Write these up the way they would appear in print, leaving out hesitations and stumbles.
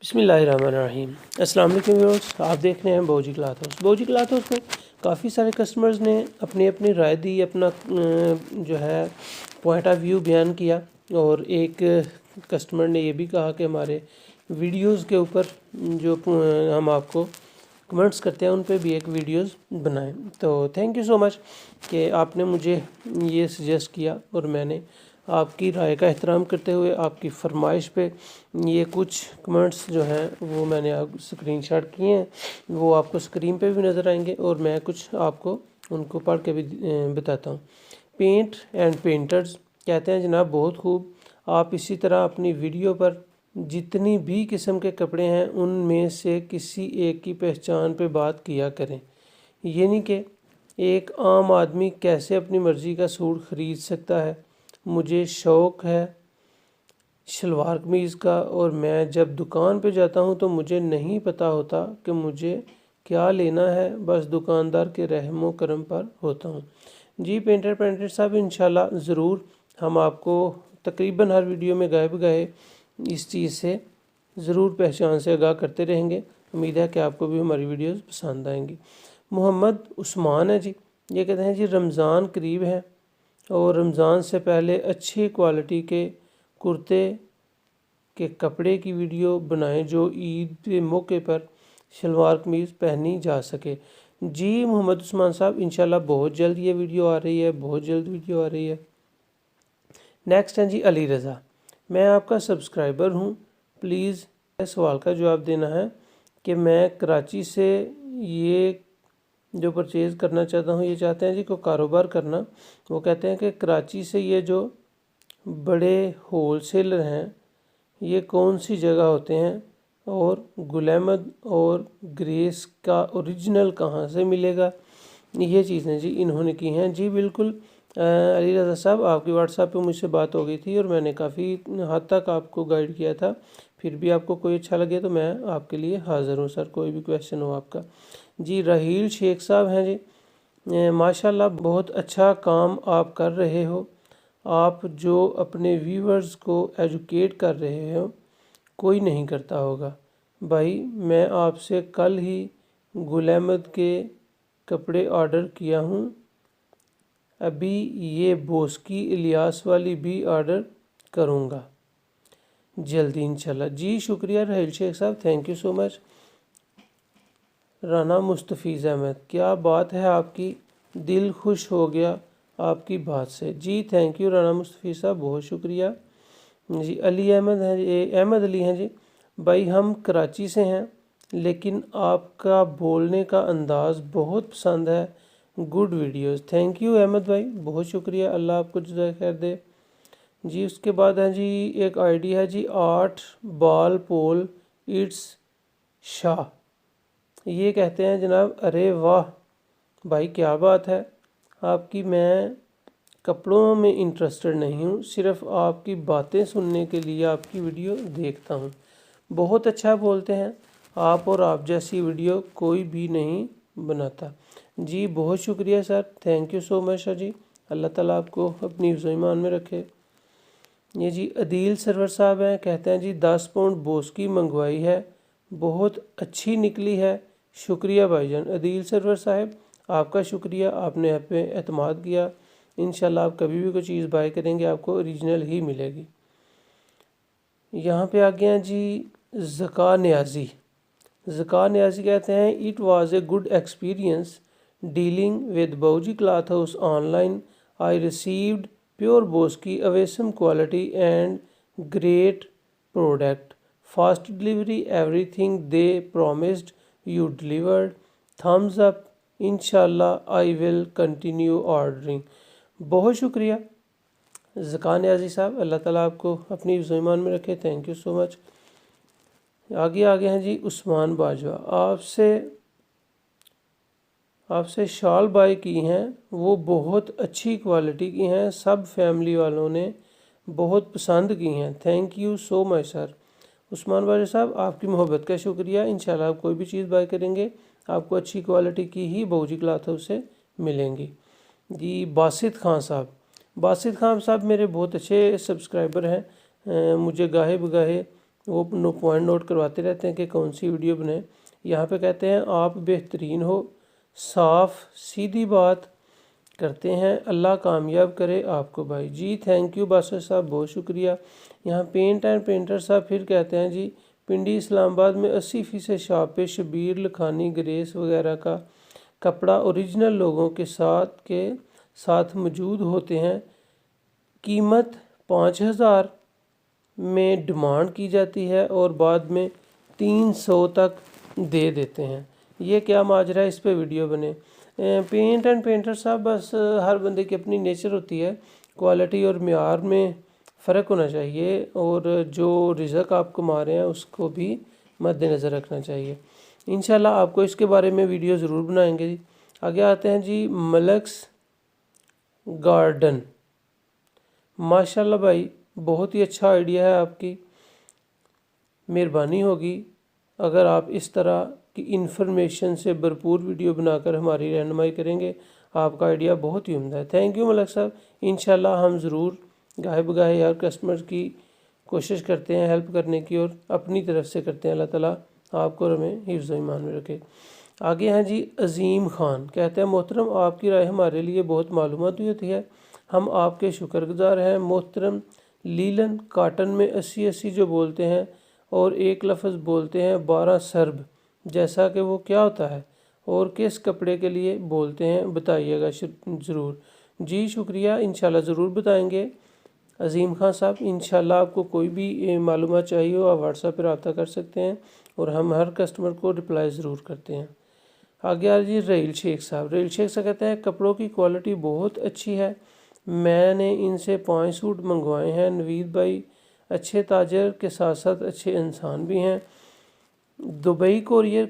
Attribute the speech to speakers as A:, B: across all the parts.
A: बिस्मिल्लाहिर्रहमानिर्रहीम। अस्सलाम वालेकुम व्यूअर्स, आप देख रहे हैं बौजी क्लॉथ हाउस। बौजी क्लॉथ हाउस में काफ़ी सारे कस्टमर्स ने अपनी अपनी राय दी, अपना जो है पॉइंट ऑफ व्यू बयान किया। और एक कस्टमर ने ये भी कहा कि हमारे वीडियोस के ऊपर जो हम आपको कमेंट्स करते हैं उन पे भी एक वीडियोस बनाएं। तो थैंक यू सो मच कि आपने मुझे ये सजेस्ट किया और मैंने आपकी राय का एहतराम करते हुए आपकी फरमाइश पे ये कुछ कमेंट्स जो हैं वो मैंने आप स्क्रीनशॉट किए हैं, वो आपको स्क्रीन पे भी नज़र आएंगे और मैं कुछ आपको उनको पढ़ के भी बताता हूँ। पेंट एंड पेंटर्स कहते हैं जनाब बहुत खूब, आप इसी तरह अपनी वीडियो पर जितनी भी किस्म के कपड़े हैं उनमें से किसी एक की पहचान पे बात किया करें। यानी कि एक आम आदमी कैसे अपनी मर्ज़ी का सूट ख़रीद सकता है। मुझे शौक़ है शलवार कमीज़ का और मैं जब दुकान पे जाता हूँ तो मुझे नहीं पता होता कि मुझे क्या लेना है, बस दुकानदार के रहमो करम पर होता हूँ। जी पेंटर साहब, इंशाल्लाह ज़रूर हम आपको तकरीबन हर वीडियो में गाए बगाए इस चीज़ से ज़रूर पहचान से आगाह करते रहेंगे। उम्मीद है कि आपको भी हमारी वीडियोस पसंद आएंगी। मोहम्मद उस्मान है जी, ये कहते हैं जी रमज़ान करीब है और रमज़ान से पहले अच्छी क्वालिटी के कुर्ते के कपड़े की वीडियो बनाएं जो ईद के मौके पर शलवार कमीज़ पहनी जा सके। जी मोहम्मद उस्मान साहब, इंशाल्लाह बहुत जल्द ये वीडियो आ रही है, बहुत जल्द वीडियो आ रही है। नेक्स्ट है जी अली रज़ा, मैं आपका सब्सक्राइबर हूँ, प्लीज़ सवाल का जवाब देना है कि मैं कराची से ये जो परचेज़ करना चाहता हूँ, ये चाहते हैं जी को कारोबार करना। वो कहते हैं कि कराची से ये जो बड़े होलसेलर हैं ये कौन सी जगह होते हैं और गुल अहमद और ग्रेस का ओरिजिनल कहाँ से मिलेगा। ये चीज़ें जी इन्होंने की हैं। जी बिल्कुल अली रज़ा साहब, आपकी व्हाट्सएप पे मुझसे बात हो गई थी और मैंने काफ़ी हद तक आपको गाइड किया था। फिर भी आपको कोई अच्छा लगे तो मैं आपके लिए हाज़िर हूँ सर, कोई भी क्वेश्चन हो आपका। जी राहील शेख साहब हैं जी, माशाल्लाह बहुत अच्छा काम आप कर रहे हो। आप जो अपने व्यूवर्स को एजुकेट कर रहे हो कोई नहीं करता होगा। भाई मैं आपसे कल ही गुल अहमद के कपड़े ऑर्डर किया हूँ, अभी ये बोस्की इलियास वाली भी ऑर्डर करूँगा जल्दी इंशाल्लाह। जी शुक्रिया राहील शेख साहब, thank you so much. Rana Mustafeez Ahmed, क्या बात है आपकी, दिल खुश हो गया आपकी बात से। जी थैंक यू राना मुस्तफ़ीज़ साहब, बहुत शुक्रिया। जी अली अहमद हैं जी, अहमद अली हैं जी, भाई हम कराची से हैं लेकिन आपका बोलने का अंदाज़ बहुत पसंद है, good videos. Thank you Ahmad भाई, बहुत शुक्रिया, अल्लाह आपको जज़ाए खैर दे। जी उसके बाद है जी एक आईडी है जी आर्ट बाल पोल इट्स शाह, ये कहते हैं जनाब अरे वाह भाई क्या बात है आपकी, मैं कपड़ों में इंटरेस्टेड नहीं हूँ, सिर्फ आपकी बातें सुनने के लिए आपकी वीडियो देखता हूँ। बहुत अच्छा बोलते हैं आप और आप जैसी वीडियो कोई भी नहीं बनाता। जी बहुत शुक्रिया sir, thank you so much sir जी, अल्लाह ताला आपको अपनी ईमान में रखे। ये जी अदील सरवर साहब हैं, कहते हैं जी 10 पाउंड बोस्की मंगवाई है, बहुत अच्छी निकली है, शुक्रिया भाईजान। अदील सरवर साहब आपका शुक्रिया, आपने आप पे एतमाद किया। इंशाल्लाह आप कभी भी कोई चीज़ बाय करेंगे आपको ओरिजिनल ही मिलेगी। यहाँ पे आ गए हैं जी ज़का न्याजी, ज़का न्याजी कहते हैं it was a good experience dealing with Bauji cloth house online, I received pure boski awesome quality and great product, fast delivery, everything they promised you delivered, thumbs up, इंशाल्लाह आई विल कंटिन्यू ऑर्डरिंग। बहुत शुक्रिया ज़का न्याजी साहब, अल्लाह ताला आपको अपनी ईमान में रखे, थैंक यू सो मच। आगे हैं जी उस्मान बाजवा, आपसे शॉल बाय की हैं, वो बहुत अच्छी क्वालिटी की हैं, सब फैमिली वालों ने बहुत पसंद की हैं, thank you so much sir. Usman Bajwa साहब आपकी मोहब्बत का शुक्रिया, इंशाल्लाह आप कोई भी चीज़ बाय करेंगे आपको अच्छी क्वालिटी की ही बौजी क्लॉथ हाउस से मिलेंगी। जी बासित खान साहब, बासित खान साहब मेरे बहुत अच्छे सब्सक्राइबर हैं, मुझे गाहे बगाहे वो पॉइंट नोट करवाते रहते हैं कि कौन सी वीडियो बनाएं। यहाँ पे कहते हैं आप बेहतरीन हो, साफ सीधी बात करते हैं, अल्लाह कामयाब करे आपको भाई। जी थैंक यू बासर साहब, बहुत शुक्रिया। यहाँ पेंट एंड पेंटर साहब फिर कहते हैं जी पिंडी इस्लामाबाद में 80% शॉप पे शबीर लखानी ग्रेस वगैरह का कपड़ा ओरिजिनल लोगों के साथ मौजूद होते हैं। कीमत 5,000 में डिमांड की जाती है और बाद में 300 तक दे देते हैं। ये क्या माजरा है, इस पे वीडियो बने। पेंट एंड पेंटर साहब बस हर बंदे की अपनी नेचर होती है, क्वालिटी और मेयार में फ़र्क होना चाहिए और जो रिज़्क आप कमा रहे हैं उसको भी मद्देनज़र रखना चाहिए। इंशाल्लाह आपको इसके बारे में वीडियो ज़रूर बनाएंगे जी। आगे आते हैं जी मलक्स गार्डन। माशाल्लाह भाई बहुत ही अच्छा आइडिया है, आपकी मेहरबानी होगी अगर आप इस तरह की इन्फॉर्मेशन से भरपूर वीडियो बनाकर हमारी रहनुमाई करेंगे। आपका आइडिया बहुत ही उम्दा है। थैंक यू मलक साहब। इंशाल्लाह हम ज़रूर गाहे बगाहे हर कस्टमर की कोशिश करते हैं हेल्प करने की और अपनी तरफ से करते हैं। अल्लाह ताला आपको और हमें हिफ्ज़ ईमान में रखे। आगे हैं जी अज़ीम ख़ान, कहते हैं मोहतरम आपकी राय हमारे लिए बहुत मालूमाती होती है, हम आपके शुक्रगुजार हैं। मोहतरम लीलन काटन में 80-80 जो बोलते हैं और एक लफ्ज़ बोलते हैं 12 सर्ब, जैसा कि वो क्या होता है और किस कपड़े के लिए बोलते हैं बताइएगा ज़रूर। जी शुक्रिया, इंशाल्लाह ज़रूर बताएंगे अज़ीम ख़ान साहब। इंशाल्लाह आपको कोई भी मालूमात चाहिए हो आप व्हाट्सएप पर रब्ता कर सकते हैं और हम हर कस्टमर को रिप्लाई ज़रूर करते हैं। आगे आ जी रहील शेख साहब। रहील शेख साहब कहते हैं कपड़ों की क्वालिटी बहुत अच्छी है, मैंने इनसे 5 सूट मंगवाए हैं। नवीद भाई अच्छे ताजर के साथ साथ अच्छे इंसान भी हैं। दुबई कोरियर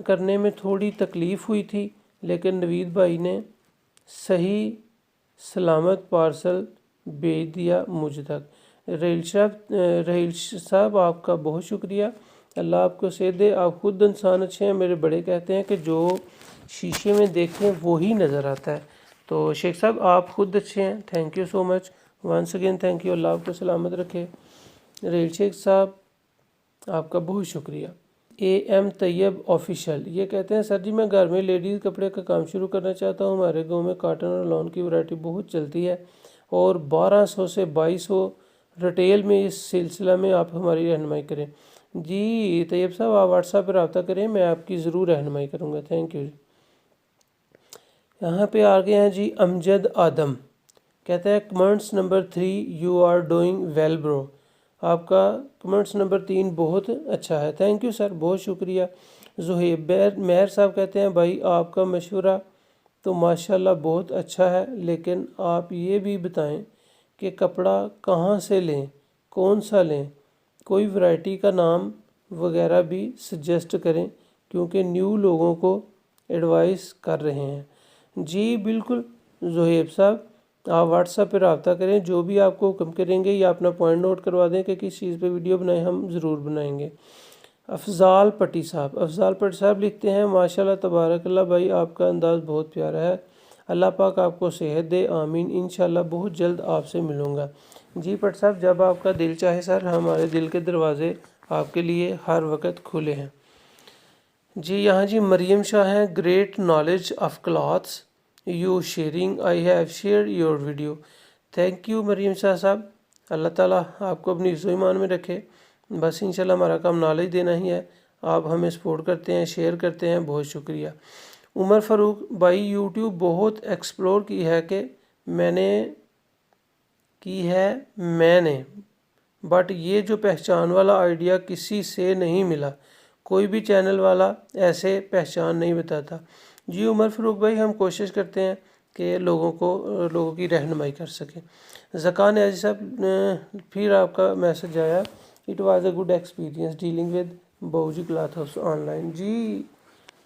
A: करने में थोड़ी तकलीफ़ हुई थी, लेकिन नवीद भाई ने सही सलामत पार्सल भेज दिया मुझ तक। रहील साहब आपका बहुत शुक्रिया, अल्लाह आपको सेहत दे। आप खुद इंसान अच्छे हैं। मेरे बड़े कहते हैं कि जो शीशे में देखें वो ही नज़र आता है। तो शेख साहब आप खुद अच्छे हैं, thank you so much once again, thank you. अल्लाह आपको सलामत रखे। रहील शेख साहब आपका बहुत शुक्रिया। AM तैयब ऑफिशियल ये कहते हैं सर जी मैं घर में लेडीज़ कपड़े का काम शुरू करना चाहता हूँ। हमारे गांव में कॉटन और लॉन की वैरायटी बहुत चलती है और 1200 से 2200 रिटेल में, इस सिलसिला में आप हमारी रहनुमाई करें। जी तैयब साहब आप व्हाट्सएप पर रब्ता करें, मैं आपकी ज़रूर रहनुमाई करूँगा। Thank you. यहाँ पे आ गए हैं जी अमजद आदम, कहते हैं comments number 3 you are doing well bro. आपका कमेंट्स नंबर 3 बहुत अच्छा है, थैंक यू सर, बहुत शुक्रिया। जुहेब मेहर साहब कहते हैं भाई आपका मशवरा तो माशाल्लाह बहुत अच्छा है, लेकिन आप ये भी बताएं कि कपड़ा कहाँ से लें, कौन सा लें, कोई वैरायटी का नाम वगैरह भी सजेस्ट करें क्योंकि न्यू लोगों को एडवाइस कर रहे हैं। जी बिल्कुल जुहेब साहब आप व्हाट्सएप पर रब्ता करें, जो भी आपको हुक्म करेंगे या अपना पॉइंट नोट करवा दें कि किस चीज़ पे वीडियो बनाएं, हम ज़रूर बनाएंगे। अफजाल पट्टी साहब लिखते हैं माशाल्लाह तबारकल्लाह भाई आपका अंदाज़ बहुत प्यारा है, अल्लाह पाक आपको सेहत दे, आमीन। इंशाल्लाह बहुत जल्द आपसे मिलूँगा। जी पट साहब जब आपका दिल चाहे सर, हमारे दिल के दरवाज़े आपके लिए हर वक्त खुले हैं। जी यहाँ जी मरियम शाह हैं, great knowledge of clothes you sharing, I have share your video. Thank you Mariam Shah साहब, अल्लाह ताला आपको अपनी इज़्ज़ो ईमान में रखे। बस इंशाल्लाह हमारा काम नॉलेज देना ही है, आप हमें सपोर्ट करते हैं, शेयर करते हैं, बहुत शुक्रिया। उमर फ़ारूक भाई यूट्यूब बहुत एक्सप्लोर की है मैंने बट ये जो पहचान वाला आइडिया किसी से नहीं मिला, कोई भी चैनल वाला ऐसे पहचान नहीं बताता। जी उमर फ़ारूक भाई हम कोशिश करते हैं कि लोगों की रहनुमाई कर सकें। ज़कान याजी साहब फिर आपका मैसेज आया, it was a good experience dealing with Bauji cloth house online. जी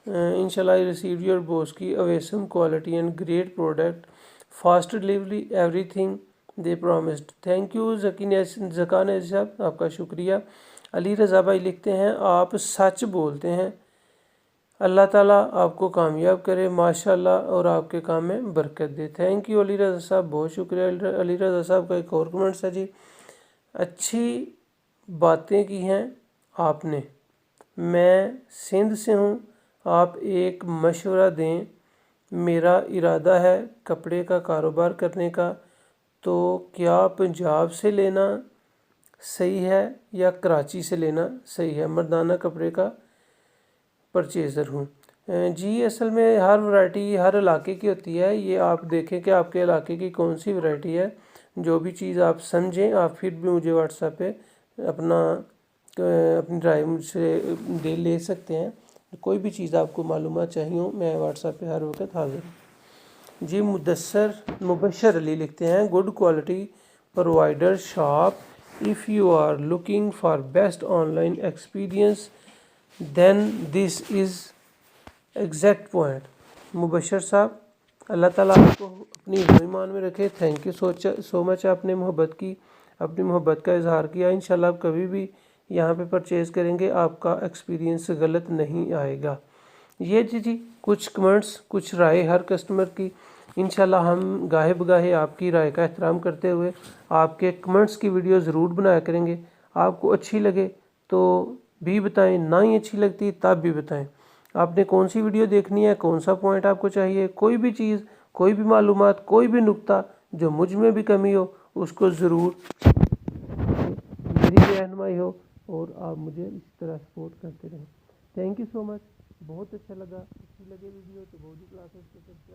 A: इंशाल्लाह I receive your boski awesome quality and great product, fast delivery, everything they promised. Thank you Zaka Niazi साहब आपका शुक्रिया। अली रज़ा भाई लिखते हैं आप सच बोलते हैं, अल्लाह ताला आपको कामयाब करे माशाल्लाह और आपके काम में बरकत दे। थैंक यू अली रज़ा साहब, बहुत शुक्रिया। अली रज़ा साहब का एक और कमेंट्स है जी, अच्छी बातें की हैं आपने। मैं सिंध से हूँ, आप एक मशवरा दें। मेरा इरादा है कपड़े का कारोबार करने का, तो क्या पंजाब से लेना सही है या कराची से लेना सही है? मर्दाना कपड़े का परचेज़र हूँ। जी असल में हर वैरायटी हर इलाके की होती है। ये आप देखें कि आपके इलाके की कौन सी वैरायटी है। जो भी चीज़ आप समझें, आप फिर भी मुझे व्हाट्सएप पे अपनी राय मुझसे ले सकते हैं। कोई भी चीज़ आपको मालूमात चाहिए हो, मैं व्हाट्सएप पे हर वक्त हाजिर हूँ। जी मुबशर अली लिखते हैं, good quality provider shop, if you are looking for best online experience then this is exact point. Mubashar साहब, अल्लाह ताला आपको अपनी ईमान में रखे। Thank you so much. आपने अपनी मोहब्बत का इजहार किया। इंशाल्लाह आप कभी भी यहाँ पे परचेज़ करेंगे, आपका एक्सपीरियंस गलत नहीं आएगा। ये जी कुछ कमेंट्स, कुछ राय हर कस्टमर की। इंशाल्लाह हम गाहे बगाहे आपकी राय का एहतराम करते हुए आपके कमेंट्स की वीडियो ज़रूर बनाया करेंगे। आपको अच्छी लगे तो भी बताएं, ना ही अच्छी लगती तब भी बताएं। आपने कौन सी वीडियो देखनी है, कौन सा पॉइंट आपको चाहिए, कोई भी चीज़, कोई भी मालूमात, कोई भी नुक्ता जो मुझ में भी कमी हो, उसको ज़रूर मेरी भी रहनुमाई हो और आप मुझे इसी तरह सपोर्ट करते रहें। Thank you so much. बहुत अच्छा लगा। अच्छी लगे वीडियो तो बहुत ही क्लासेस को सब्सक्राइब